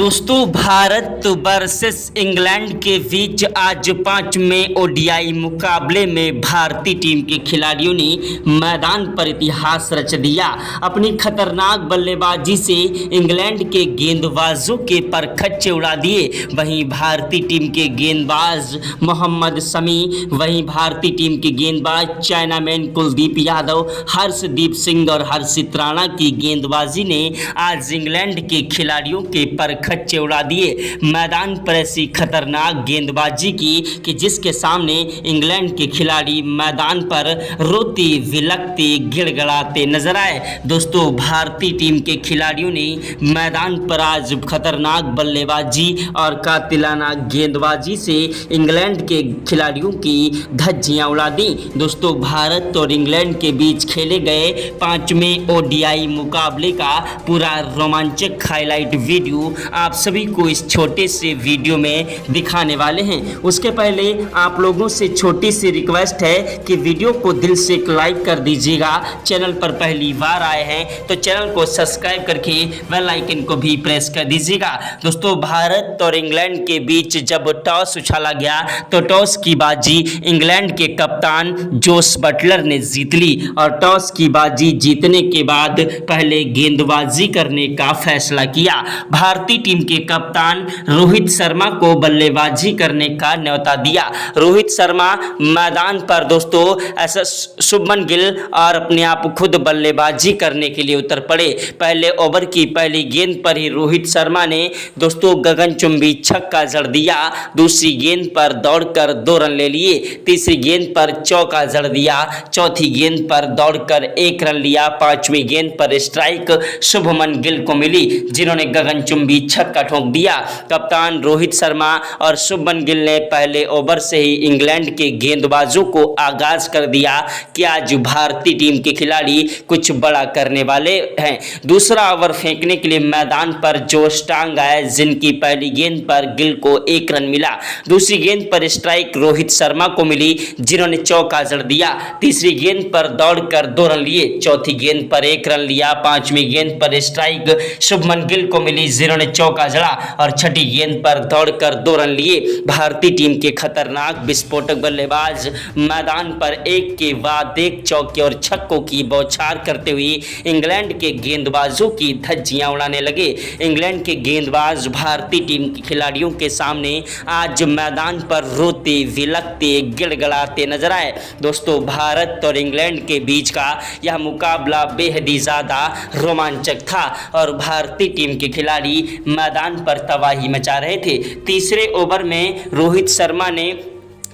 दोस्तों Bharat versus England के बीच आज 5वें ओडीआई मुकाबले में भारतीय टीम के खिलाड़ियों ने मैदान पर इतिहास रच दिया। अपनी खतरनाक बल्लेबाजी से इंग्लैंड के गेंदबाजों के परखच्चे उड़ा दिए। वहीं भारतीय टीम के गेंदबाज मोहम्मद शमी, वहीं भारतीय टीम के गेंदबाज चाइनामैन कुलदीप यादव, हर्षदीप सिंह और हर्षित राणा की गेंदबाजी ने आज इंग्लैंड के खिलाड़ियों के परखच्चे उड़ा दिए। मैदान पर ऐसी खतरनाक गेंदबाजी की कि जिसके सामने इंग्लैंड के खिलाड़ी मैदान पर रोते विलकते गिड़गड़ाते नजर आए। दोस्तों भारतीय टीम के खिलाड़ियों ने मैदान पर आज खतरनाक बल्लेबाजी और कातिलाना गेंदबाजी से इंग्लैंड के खिलाड़ियों की धज्जियां उड़ा दी। दोस्तों भारत और इंग्लैंड के बीच खेले गए 5वें ओडीआई मुकाबले का पूरा रोमांचक हाईलाइट वीडियो आप सभी को इस छोटे से वीडियो में दिखाने वाले हैं। उसके पहले आप लोगों से छोटी सी रिक्वेस्ट है कि वीडियो को दिल से एक लाइक कर दीजिएगा। चैनल पर पहली बार आए हैं तो चैनल को सब्सक्राइब करके बेल आइकन को भी प्रेस कर दीजिएगा। दोस्तों भारत और इंग्लैंड के बीच जब टॉस उछाला गया तो टॉस की बाजी इंग्लैंड के कप्तान जोस बटलर ने जीत ली और टॉस की बाजी जीतने के बाद पहले गेंदबाजी करने का फैसला किया। भारतीय टीम के कप्तान रोहित शर्मा को बल्लेबाजी करने का न्योता दिया। रोहित शर्मा मैदान पर दोस्तों ऐसा शुभमन गिल और अपने आप खुद बल्लेबाजी करने के लिए उतर पड़े। पहले ओवर की पहली गेंद पर ही रोहित शर्मा ने दोस्तों गगनचुंबी छक्का जड़ दिया। दूसरी गेंद पर दौड़कर 2 रन ले लिए। तीसरी गेंद पर चौका जड़ दिया। चौथी गेंद पर दौड़कर 1 रन लिया। 5वीं गेंद पर स्ट्राइक शुभमन गिल को मिली जिन्होंने गगनचुंबी छक्का ठोक दिया। कप्तान रोहित शर्मा और शुभमन गिल ने पहले ओवर से ही इंग्लैंड के गेंदबाजों को आगाज कर दिया कि आज भारतीय टीम के खिलाड़ी कुछ बड़ा करने वाले हैं। दूसरा ओवर फेंकने के लिए मैदान पर जोश टांग आए जिनकी पहली गेंद पर गिल को 1 रन मिला। दूसरी गेंद पर स्ट्राइक रोहित शर्मा को मिली जिन्होंने चौका जड़ दिया। तीसरी गेंद पर दौड़कर 2 रन लिए। चौथी गेंद पर 1 रन लिया। 5वीं गेंद पर स्ट्राइक शुभमन गिल को मिली जिन्होंने चौका जड़ा और छठी गेंद पर दौड़कर 2 रन लिए। भारतीय टीम के खतरनाक विस्फोटक बल्लेबाज मैदान पर एक के बाद एक चौके और छक्कों की बौछार करते हुए इंग्लैंड के गेंदबाजों की धज्जियां उड़ाने लगे। इंग्लैंड के गेंदबाज भारतीय टीम के खिलाड़ियों के सामने आज मैदान पर रोते विलकते गिड़गड़ाते नजर आए। दोस्तों भारत और इंग्लैंड के बीच का यह मुकाबला बेहद ही ज्यादा रोमांचक था और भारतीय टीम के खिलाड़ी मैदान पर तबाही मचा रहे थे। तीसरे ओवर में रोहित शर्मा ने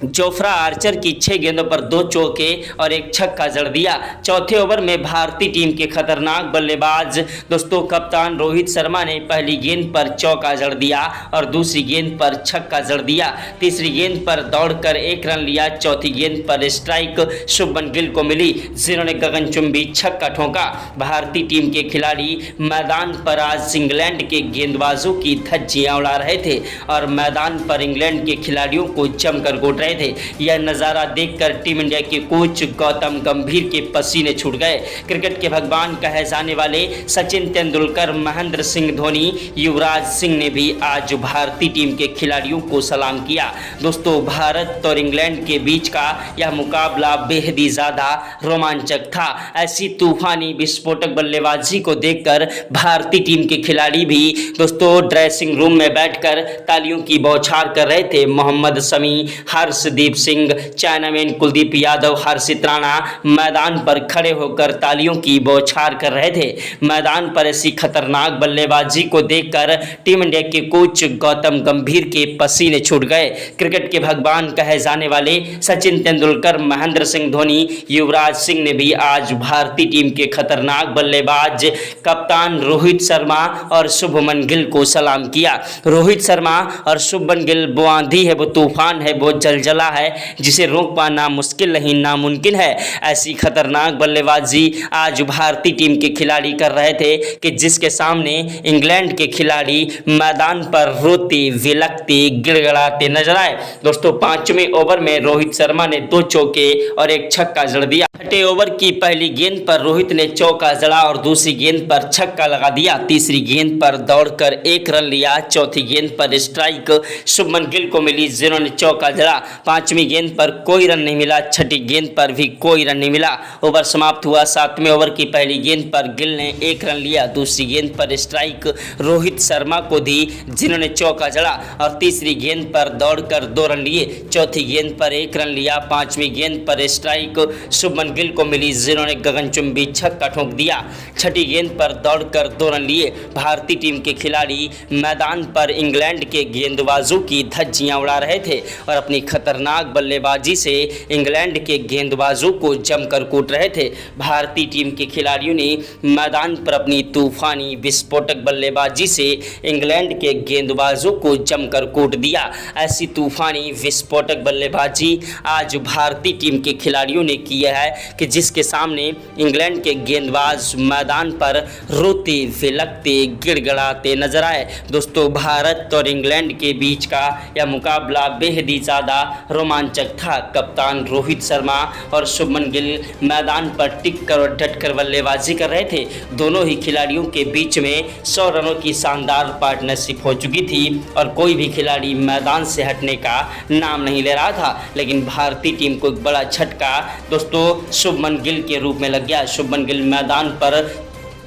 जोफ्रा आर्चर की 6 गेंदों पर 2 चौके और 1 छक्का जड़ दिया। चौथे ओवर में भारतीय टीम के खतरनाक बल्लेबाज दोस्तों कप्तान रोहित शर्मा ने पहली गेंद पर चौका जड़ दिया और दूसरी गेंद पर छक्का जड़ दिया। तीसरी गेंद पर दौड़कर 1 रन लिया। चौथी गेंद पर स्ट्राइक शुभमन गिल को मिली जिन्होंने गगनचुंबी छक्का ठोका। भारतीय टीम के खिलाड़ी मैदान पर आज इंग्लैंड के गेंदबाजों की धज्जियां उड़ा रहे थे और मैदान पर इंग्लैंड के खिलाड़ियों को जमकर गोट थे। यह नजारा देखकर टीम इंडिया के कोच गौतम गंभीर के पसीने छूट गए। क्रिकेट के भगवान कहे जाने वाले सचिन तेंदुलकर, महेंद्र सिंह धोनी, युवराज सिंह ने भी आज भारतीय टीम के खिलाड़ियों को सलाम किया। दोस्तों भारत और इंग्लैंड के बीच का यह मुकाबला बेहद ही ज्यादा रोमांचक था। ऐसी तूफानी विस्फोटक बल्लेबाजी को देखकर भारतीय टीम के खिलाड़ी भी दोस्तों ड्रेसिंग रूम में बैठकर तालियों की बौछार कर रहे थे। मोहम्मद शमी, हर्षदीप सिंह, चाइनामैन कुलदीप यादव, हर्षित राणा मैदान पर खड़े होकर तालियों की बौछार कर रहे थे। मैदान पर ऐसी खतरनाक बल्लेबाजी को देखकर टीम इंडिया के कोच गौतम गंभीर के पसीने छूट गए। क्रिकेट के भगवान कहे जाने वाले सचिन तेंदुलकर, महेंद्र सिंह धोनी, युवराज सिंह ने भी आज भारतीय टीम के खतरनाक बल्लेबाज कप्तान रोहित शर्मा और शुभमन गिल को सलाम किया। रोहित शर्मा और शुभमन गिल वो आंधी है, वो तूफान है, वो जल जला है जिसे रोक पाना मुश्किल नहीं नामुमकिन है। ऐसी खतरनाक बल्लेबाजी आज भारतीय टीम के खिलाड़ी कर रहे थे कि जिसके सामने इंग्लैंड के खिलाड़ी मैदान पर रोते विलखते गिड़गिड़ाते नजर आए। दोस्तों 5वें ओवर में रोहित शर्मा ने 2 चौके और 1 छक्का जड़ दिया। 6ठे ओवर की पहली गेंद पर रोहित ने चौका जड़ा और दूसरी गेंद पर छक्का लगा दिया। तीसरी गेंद पर दौड़कर 1 रन लिया। चौथी गेंद पर स्ट्राइक शुभमन गिल को मिली जिन्होंने चौका जड़ा। 5वीं गेंद पर कोई रन नहीं मिला। 6ठी गेंद पर भी कोई रन नहीं मिला। ओवर समाप्त हुआ। 7वें ओवर की पहली गेंद पर गिल ने 1 रन लिया। दूसरी गेंद पर स्ट्राइक रोहित शर्मा को दी जिन्होंने चौका जड़ा और तीसरी गेंद पर दौड़कर 2 रन लिए। चौथी गेंद पर 1 रन लिया। 5वीं गेंद पर स्ट्राइक शुभमन गिल को मिली जिन्होंने गगनचुंबी छक्का ठोक दिया। 6ठी गेंद पर दौड़कर 2 रन लिए। भारतीय टीम के खिलाड़ी मैदान पर इंग्लैंड के गेंदबाजों की धज्जियां उड़ा रहे थे और अपनी खतरनाक बल्लेबाजी से इंग्लैंड के गेंदबाजों को जमकर कूट रहे थे। भारतीय टीम के खिलाड़ियों ने मैदान पर अपनी तूफानी विस्फोटक बल्लेबाजी से इंग्लैंड के गेंदबाजों को जमकर कूट दिया। ऐसी तूफानी विस्फोटक बल्लेबाजी आज भारतीय टीम के खिलाड़ियों ने की है कि जिसके सामने इंग्लैंड के गेंदबाज मैदान पर रोते विलखते गिड़गिड़ाते नजर आए। दोस्तों भारत और इंग्लैंड के बीच का यह मुकाबला बेहद ही ज़्यादा रोमांचक था। कप्तान रोहित शर्मा और शुभमन गिल मैदान पर टिककर और डटकर बल्लेबाजी कर रहे थे। दोनों ही खिलाड़ियों के बीच में 100 रनों की शानदार पार्टनरशिप हो चुकी थी और कोई भी खिलाड़ी मैदान से हटने का नाम नहीं ले रहा था। लेकिन भारतीय टीम को एक बड़ा झटका दोस्तों शुभमन गिल के रूप में लग गया। शुभमन गिल मैदान पर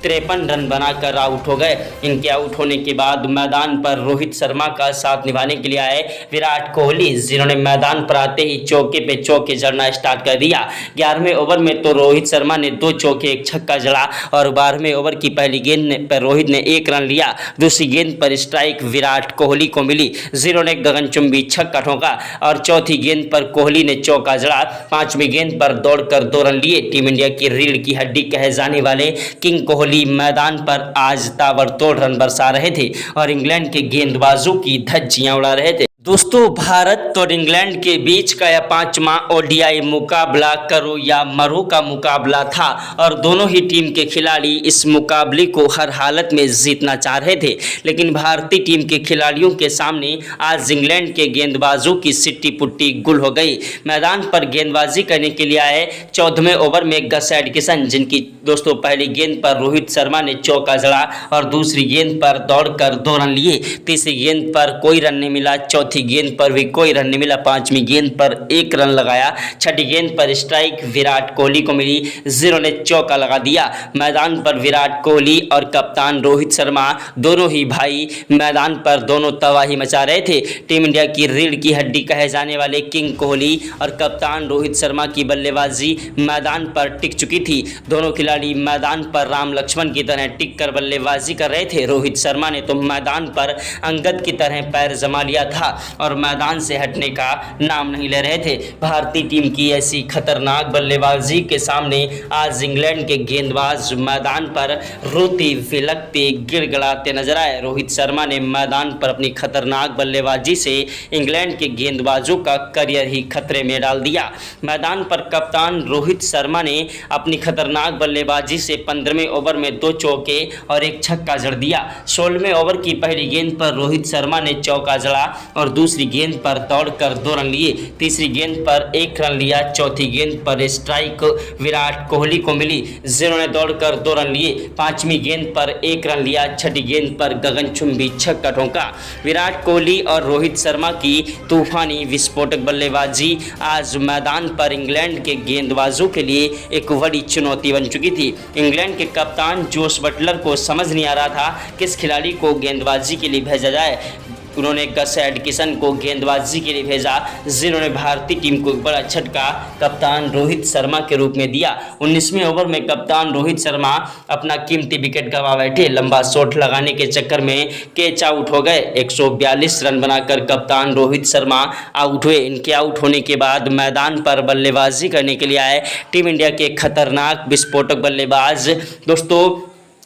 53 रन बनाकर आउट हो गए। इनके आउट होने के बाद मैदान पर रोहित शर्मा का साथ निभाने के लिए आए विराट कोहली जिन्होंने मैदान पर आते ही चौके पे चौके जड़ना स्टार्ट कर दिया। 11वें ओवर में तो रोहित शर्मा ने 2 चौके 1 छक्का जड़ा और 12वें ओवर की पहली गेंद पर रोहित ने 1 रन लिया। दूसरी गेंद पर स्ट्राइक विराट कोहली को मिली जिन्होंने गगनचुंबी छक्का ठोका और चौथी गेंद पर कोहली ने चौका जड़ा। 5वीं गेंद पर दौड़कर 2 रन लिए। टीम इंडिया की रीढ़ की हड्डी कहे जाने वाले किंग कोहली मैदान पर आज ताबड़तोड़ रन बरसा रहे थे और इंग्लैंड के गेंदबाजों की धज्जियां उड़ा रहे थे। दोस्तों भारत और इंग्लैंड के बीच का यह 5वां ओडीआई मुकाबला करो या मरो का मुकाबला था और दोनों ही टीम के खिलाड़ी इस मुकाबले को हर हालत में जीतना चाह रहे थे। लेकिन भारतीय टीम के खिलाड़ियों के सामने आज इंग्लैंड के गेंदबाजों की सिट्टी पुट्टी गुल हो गई। मैदान पर गेंदबाजी करने के लिए आए 14वें ओवर में गस एडकिंसन जिनकी दोस्तों पहली गेंद पर रोहित शर्मा ने चौका जड़ा और दूसरी गेंद पर दौड़कर 2 रन लिए। तीसरी गेंद पर कोई रन नहीं मिला। चौथी गेंद पर भी कोई रन नहीं मिला। 5वीं गेंद पर 1 रन लगाया। 6ठी गेंद पर स्ट्राइक विराट कोहली को मिली जिन्होंने चौका लगा दिया। मैदान पर विराट कोहली और कप्तान रोहित शर्मा दोनों ही भाई मैदान पर दोनों तबाही मचा रहे थे। टीम इंडिया की रीढ़ की हड्डी कहे जाने वाले किंग कोहली और कप्तान रोहित शर्मा की बल्लेबाजी मैदान पर टिक चुकी थी। दोनों खिलाड़ी मैदान पर राम लक्ष्मण की तरह टिक कर बल्लेबाजी कर रहे थे। रोहित शर्मा ने तो मैदान पर अंगद की तरह पैर जमा लिया था और मैदान से हटने का नाम नहीं ले रहे थे। भारतीय टीम की ऐसी खतरनाक बल्लेबाजी के सामने आज इंग्लैंड के गेंदबाज मैदान पर रोते विलखते गिड़गिड़ाते नजर आए। रोहित शर्मा ने मैदान पर अपनी खतरनाक बल्लेबाजी से इंग्लैंड के गेंदबाजों का करियर ही खतरे में डाल दिया। मैदान पर कप्तान रोहित शर्मा ने अपनी खतरनाक बल्लेबाजी से 15वें ओवर में 2 चौके और 1 छक्का जड़ दिया। 16वें ओवर की पहली गेंद पर रोहित शर्मा ने चौका जड़ा और दूसरी गेंद पर दौड़कर 2 रन लिए। तीसरी गेंद पर 1 रन लिया। चौथी गेंद पर स्ट्राइक विराट कोहली को मिली जिन्होंने दौड़कर 2 रन लिए। 5वीं गेंद पर 1 रन लिया। 6ठी गेंद पर गगनचुंबी छक्का ठोका। विराट कोहली और रोहित शर्मा की तूफानी विस्फोटक बल्लेबाजी आज मैदान पर इंग्लैंड के गेंदबाजों के लिए एक बड़ी चुनौती बन चुकी थी। इंग्लैंड के कप्तान जोश बटलर को समझ नहीं आ रहा था किस खिलाड़ी को गेंदबाजी के लिए भेजा जाए। उन्होंने गस एडकिंसन को गेंदबाजी के लिए भेजा जिन्होंने भारतीय टीम को एक बड़ा झटका कप्तान रोहित शर्मा के रूप में दिया। 19वें ओवर में कप्तान रोहित शर्मा अपना कीमती विकेट गंवा बैठे। लंबा शॉट लगाने के चक्कर में कैच आउट हो गए। 142 रन बनाकर कप्तान रोहित शर्मा आउट हुए। इनके आउट होने के बाद मैदान पर बल्लेबाजी करने के लिए आए टीम इंडिया के खतरनाक विस्फोटक बल्लेबाज दोस्तों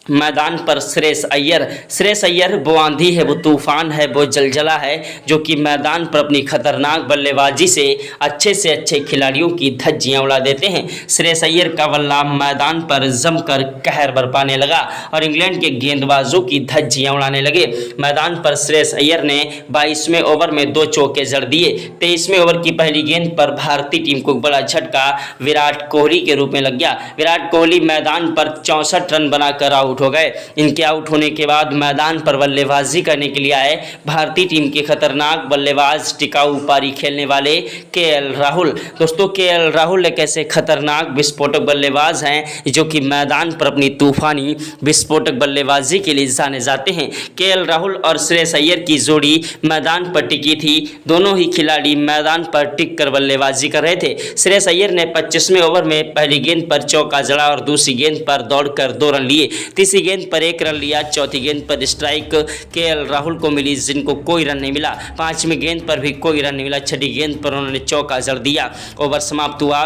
मैदान पर श्रेयस अय्यर वो आंधी है, वो तूफान है, वो जलजला है जो कि मैदान पर अपनी खतरनाक बल्लेबाजी से अच्छे खिलाड़ियों की धज्जियां उड़ा देते हैं। श्रेयस अय्यर का बल्ला मैदान पर जमकर कहर बरपाने लगा और इंग्लैंड के गेंदबाजों की धज्जियां उड़ाने लगे। मैदान पर श्रेयस अय्यर ने 22वें ओवर में 2 चौके जड़ दिए। 23वें ओवर की पहली गेंद पर भारतीय टीम को बड़ा झटका विराट कोहली के रूप में लग गया। विराट कोहली मैदान पर 64 रन बनाकर आउट हो गए। इनके आउट होने के बाद मैदान पर बल्लेबाजी करने के लिए आए भारतीय टीम के खतरनाक बल्लेबाज, टिकाऊ पारी खेलने वाले केएल राहुल। दोस्तों, केएल राहुल एक ऐसे खतरनाक विस्फोटक बल्लेबाज हैं जो कि मैदान पर अपनी तूफानी विस्फोटक बल्लेबाजी के लिए जाने जाते हैं। केएल राहुल और श्रेयस अय्यर की जोड़ी मैदान पर टिकी थी। दोनों ही खिलाड़ी मैदान पर टिक कर बल्लेबाजी कर रहे थे। श्रेयस अय्यर ने 25वें ओवर में पहली गेंद पर चौका जड़ा और दूसरी गेंद पर दौड़कर 2 रन लिए। तीसरी गेंद पर 1 रन लिया। चौथी गेंद पर स्ट्राइक केएल राहुल को मिली, जिनको कोई रन नहीं मिला। 5वीं गेंद पर भी कोई रन नहीं मिला। छठी गेंद पर उन्होंने चौका जड़ दिया। ओवर समाप्त हुआ।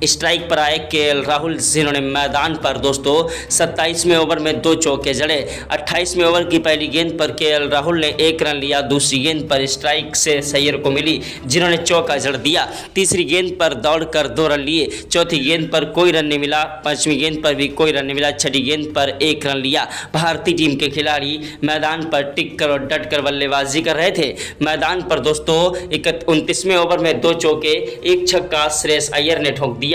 स्ट्राइक पर आए केएल राहुल, जिन्होंने मैदान पर दोस्तों 27वें ओवर में 2 चौके जड़े। 28वें ओवर की पहली गेंद पर केएल राहुल ने 1 रन लिया। दूसरी गेंद पर स्ट्राइक से अय्यर को मिली, जिन्होंने चौका जड़ दिया। तीसरी गेंद पर दौड़कर 2 रन लिए। चौथी गेंद पर कोई रन नहीं मिला। 5वीं गेंद पर भी कोई रन नहीं मिला। छठी गेंद पर 1 रन लिया। भारतीय टीम के खिलाड़ी मैदान पर टिक कर और डट कर बल्लेबाजी कर रहे थे। मैदान पर दोस्तों 29वें ओवर में 2 चौके 1 छक्का श्रेयस अय्यर ने ठोक दिया।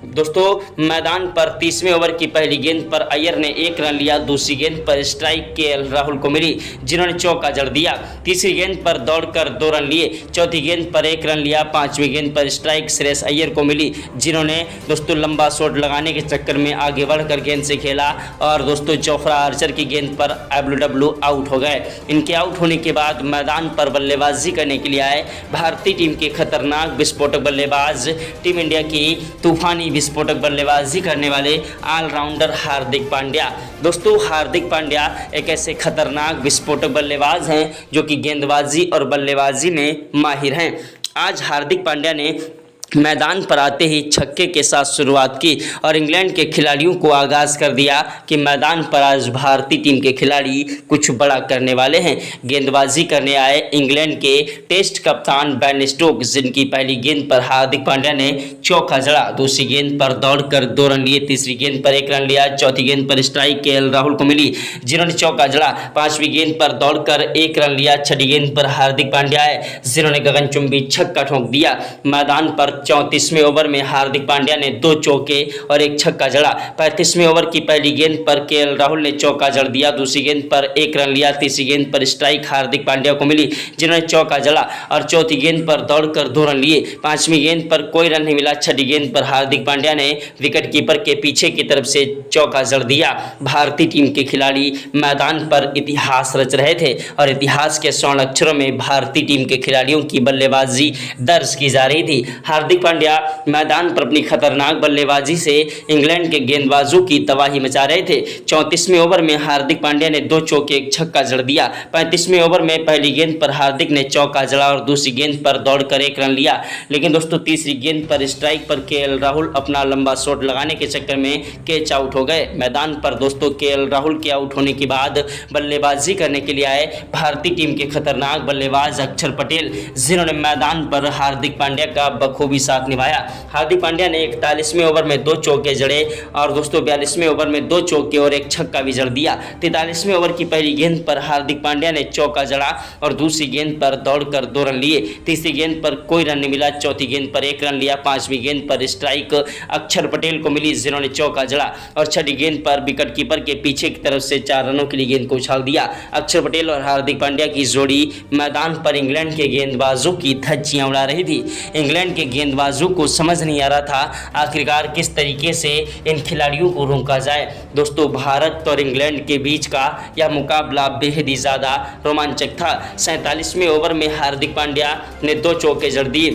दोस्तों, मैदान पर 30वें ओवर की पहली गेंद पर अय्यर ने 1 रन लिया। दूसरी गेंद पर स्ट्राइक केएल राहुल को मिली, जिन्होंने चौका जड़ दिया। तीसरी गेंद पर दौड़कर 2 रन लिए। चौथी गेंद पर 1 रन लिया। 5वीं गेंद पर स्ट्राइक श्रेयस अय्यर को मिली, जिन्होंने दोस्तों लंबा शॉट लगाने के चक्कर में आगे बढ़कर गेंद से खेला और दोस्तों जोफ्रा आर्चर की गेंद पर डब्ल्यू आउट हो गए। इनके आउट होने के बाद मैदान पर बल्लेबाजी करने के लिए आए भारतीय टीम के खतरनाक विस्फोटक बल्लेबाज, टीम इंडिया की तूफानी विस्फोटक बल्लेबाजी करने वाले ऑलराउंडर हार्दिक पांड्या। दोस्तों, हार्दिक पांड्या एक ऐसे खतरनाक विस्फोटक बल्लेबाज हैं जो कि गेंदबाजी और बल्लेबाजी में माहिर हैं। आज हार्दिक पांड्या ने मैदान पर आते ही छक्के के साथ शुरुआत की और इंग्लैंड के खिलाड़ियों को आगाज़ कर दिया कि मैदान पर आज भारतीय टीम के खिलाड़ी कुछ बड़ा करने वाले हैं। गेंदबाजी करने आए इंग्लैंड के टेस्ट कप्तान बेन स्टोक्स, जिनकी पहली गेंद पर हार्दिक पांड्या ने चौका जड़ा। दूसरी गेंद पर दौड़कर 2 रन लिए। तीसरी गेंद पर 1 रन लिया। चौथी गेंद पर स्ट्राइक केएल राहुल को मिली, जिन्होंने चौका जड़ा। 5वीं गेंद पर दौड़कर 1 रन लिया। छठी गेंद पर हार्दिक पांड्या आए, जिन्होंने गगनचुंबी छक्का ठोक दिया। मैदान पर 34वें ओवर में हार्दिक पांड्या ने 2 चौके और 1 छक्का जड़ा। 35वें ओवर की पहली गेंद पर केएल राहुल ने चौका जड़ दिया। दूसरी गेंद पर 1 रन लिया। तीसरी गेंद पर स्ट्राइक हार्दिक पांड्या को मिली, जिन्होंने चौका जड़ा और चौथी गेंद पर दौड़कर 2 रन लिए। 5वीं गेंद पर कोई रन नहीं मिला। छठी गेंद पर हार्दिक पांड्या ने विकेट कीपर के पीछे की तरफ से चौका जड़ दिया। भारतीय टीम के खिलाड़ी मैदान पर इतिहास रच रहे थे और इतिहास के स्वर्ण अक्षरों में भारतीय टीम के खिलाड़ियों की बल्लेबाजी दर्ज की जा रही थी। हार्दिक पांड्या मैदान पर अपनी खतरनाक बल्लेबाजी से इंग्लैंड के गेंदबाजों की तबाही मचा रहे थे। 34वें ओवर में हार्दिक पांड्या ने 2 चौके 1 छक्का जड़ दिया। 35वें ओवर में पहली गेंद पर हार्दिक ने चौका जड़ा और दूसरी गेंद पर दौड़कर 1 रन लिया। लेकिन दोस्तों तीसरी गेंद पर स्ट्राइक पर केएल राहुल अपना लंबा शॉट लगाने के चक्कर में कैच आउट हो गए। मैदान पर दोस्तों केएल राहुल के आउट होने के बाद बल्लेबाजी करने के लिए आए भारतीय टीम के खतरनाक बल्लेबाज अक्षर पटेल, जिन्होंने मैदान पर हार्दिक पांड्या का बखूबी साथ निभाया। हार्दिक पांड्या ने 41वें ओवर में 2 चौके जड़े और दोस्तों 42वें ओवर में 2 चौके और 1 छक्का भी जड़ दिया। 43वें ओवर की पहली गेंद पर हार्दिक पांड्या ने चौका जड़ा और दूसरी गेंद पर दौड़कर 2 रन लिए। तीसरी गेंद पर कोई रन नहीं मिला। चौथी गेंद पर 1 रन लिया। 5वीं गेंद पर स्ट्राइक अक्षर पटेल को मिली, जिन्होंने चौका जड़ा और छठी गेंद पर विकेट कीपर के पीछे की तरफ से 4 रनों के लिए गेंद को उछाल दिया। अक्षर पटेल और हार्दिक पांड्या की जोड़ी मैदान पर इंग्लैंड के गेंदबाजों की धज्जियां उड़ा रही थी। इंग्लैंड के गेंदबाजों को समझ नहीं आ रहा था आखिरकार किस तरीके से इन खिलाड़ियों को रोका जाए। दोस्तों, भारत और इंग्लैंड के बीच का यह मुकाबला बेहद ही ज़्यादा रोमांचक था। 47वें ओवर में हार्दिक पांड्या ने 2 चौके जड़ दिए।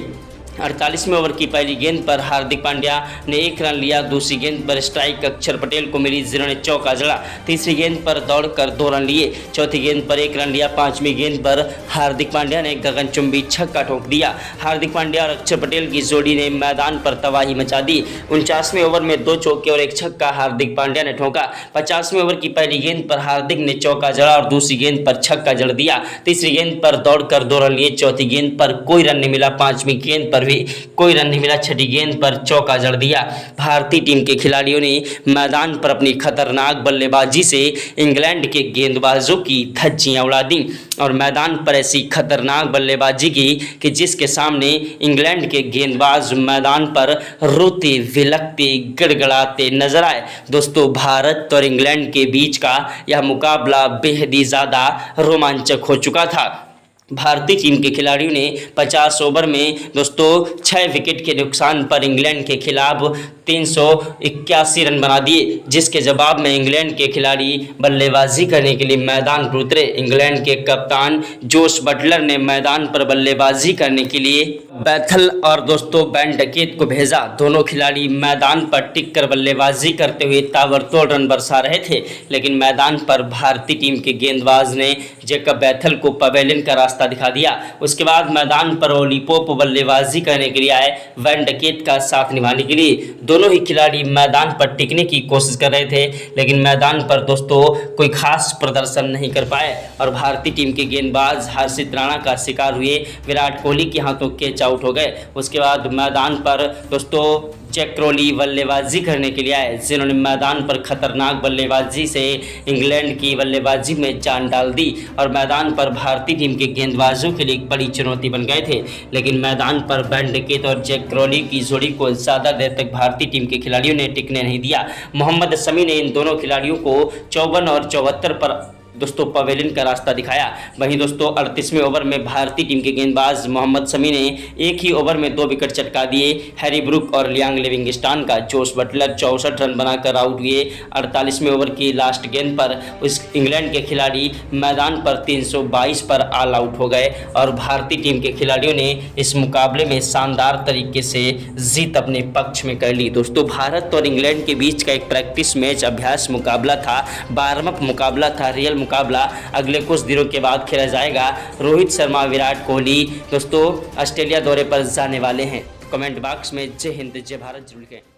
48वें ओवर की पहली गेंद पर हार्दिक पांड्या ने 1 रन लिया। दूसरी गेंद पर स्ट्राइक अक्षर पटेल को मिली, जिन्होंने चौका जड़ा। तीसरी गेंद पर दौड़कर 2 रन लिए। चौथी गेंद पर 1 रन लिया। पांचवीं गेंद पर हार्दिक पांड्या ने गगनचुंबी छक्का ठोक दिया। हार्दिक पांड्या और अक्षर पटेल की जोड़ी ने मैदान पर तबाही मचा दी। 49वें ओवर में 2 चौके और 1 छक्का हार्दिक पांड्या ने ठोका। 50वें ओवर की पहली गेंद पर हार्दिक ने चौका जड़ा और दूसरी गेंद पर छक्का जड़ दिया। तीसरी गेंद पर दौड़कर 2 रन लिए। चौथी गेंद पर कोई रन नहीं मिला। पांचवीं गेंद पर भी कोई रन नहीं मिला। छठी गेंद पर चौका जड़ दिया। भारतीय टीम के खिलाड़ियों ने मैदान पर अपनी खतरनाक बल्लेबाजी से इंग्लैंड के गेंदबाजों की धज्जियां उड़ा दी और मैदान पर ऐसी खतरनाक बल्लेबाजी की कि जिसके सामने इंग्लैंड के गेंदबाज मैदान पर रोते विलकते गिड़गिड़ाते नजर आए। दोस्तों, भारत और इंग्लैंड के बीच का यह मुकाबला बेहद ही ज़्यादा रोमांचक हो चुका था। भारतीय टीम के खिलाड़ियों ने 50 ओवर में दोस्तों 6 विकेट के नुकसान पर इंग्लैंड के खिलाफ 381 रन बना दिए, जिसके जवाब में इंग्लैंड के खिलाड़ी बल्लेबाजी करने के लिए मैदान पर उतरे। इंग्लैंड के कप्तान जोश बटलर ने मैदान पर बल्लेबाजी करने के लिए बैथल और दोस्तों बेन डकेट को भेजा। दोनों खिलाड़ी मैदान पर टिककर बल्लेबाजी करते हुए ताबड़तोड़ रन बरसा रहे थे, लेकिन मैदान पर भारतीय टीम के गेंदबाज ने जेकब बैथल को पवेलियन का रास्ता दिखा दिया। उसके बाद मैदान पर ओली पोप बल्लेबाजी करने के लिए आए, बेन डकेट का साथ निभाने के लिए। दोनों ही खिलाड़ी मैदान पर टिकने की कोशिश कर रहे थे, लेकिन मैदान पर दोस्तों कोई खास प्रदर्शन नहीं कर पाए और भारतीय टीम के गेंदबाज हर्षित राणा का शिकार हुए। विराट कोहली के हाथों कैच आउट हो गए। उसके बाद मैदान पर दोस्तों जैक क्रॉली बल्लेबाजी करने के लिए आए, जिन्होंने मैदान पर खतरनाक बल्लेबाजी से इंग्लैंड की बल्लेबाजी में जान डाल दी और मैदान पर भारतीय टीम के गेंदबाजों के लिए एक बड़ी चुनौती बन गए थे। लेकिन मैदान पर बेन डकेट और जैक क्रॉली की जोड़ी को ज़्यादा देर तक भारतीय टीम के खिलाड़ियों ने टिकने नहीं दिया। मोहम्मद शमी ने इन दोनों खिलाड़ियों को 54 और 74 पर दोस्तों पवेलियन का रास्ता दिखाया। वहीं दोस्तों 38वें ओवर में भारतीय टीम के गेंदबाज मोहम्मद शमी ने एक ही ओवर में 2 विकेट चटका दिए। हैरी ब्रुक और लियांग लिविंगस्टन का जोश बटलर 64 रन बनाकर आउट हुए। 48वें ओवर की लास्ट गेंद पर उस इंग्लैंड के खिलाड़ी मैदान पर 322 पर ऑल आउट हो गए और भारतीय टीम के खिलाड़ियों ने इस मुकाबले में शानदार तरीके से जीत अपने पक्ष में कर ली। दोस्तों, भारत और इंग्लैंड के बीच का एक प्रैक्टिस मैच अभ्यास मुकाबला था, 12वां मुकाबला था। रियल मुकाबला अगले कुछ दिनों के बाद खेला जाएगा। रोहित शर्मा, विराट कोहली दोस्तों ऑस्ट्रेलिया दौरे पर जाने वाले हैं। कमेंट बॉक्स में जय हिंद जय भारत जरूर लिखें।